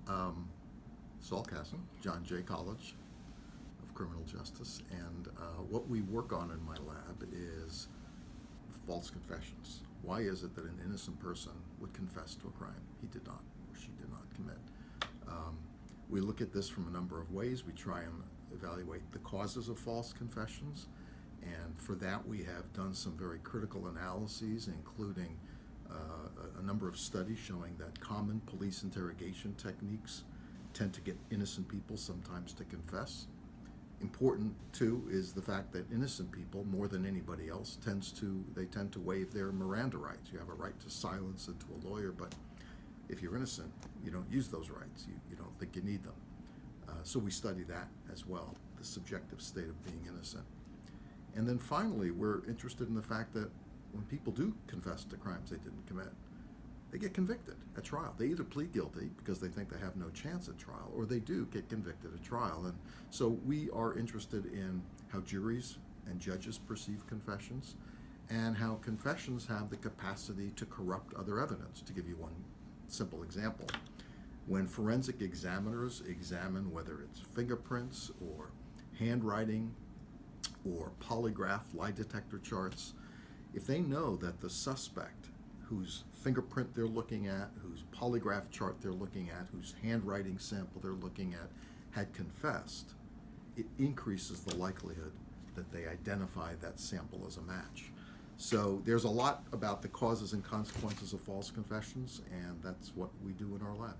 Um, Saul Kassin, John Jay College of Criminal Justice, and what we work on in my lab is false confessions. Why is it that an innocent person would confess to a crime he did not or she did not commit? Um, we look at this from a number of ways. We try and evaluate the causes of false confessions, and for that we have done some very critical analyses, including a number of studies showing that common police interrogation techniques tend to get innocent people sometimes to confess. Important too is the fact that innocent people, more than anybody else, tend to waive their Miranda rights. You have a right to silence and to a lawyer, but if you're innocent, you don't use those rights. You don't think you need them. So we study that as well, the subjective state of being innocent. And then finally, we're interested in the fact that when people do confess to crimes they didn't commit, they get convicted at trial. They either plead guilty because they think they have no chance at trial, or they do get convicted at trial. And so we are interested in how juries and judges perceive confessions, and how confessions have the capacity to corrupt other evidence. To give you one simple example, when forensic examiners examine whether it's fingerprints or handwriting or polygraph lie detector charts, if they know that the suspect whose fingerprint they're looking at, whose polygraph chart they're looking at, whose handwriting sample they're looking at had confessed, it increases the likelihood that they identify that sample as a match. So there's a lot about the causes and consequences of false confessions, and that's what we do in our lab.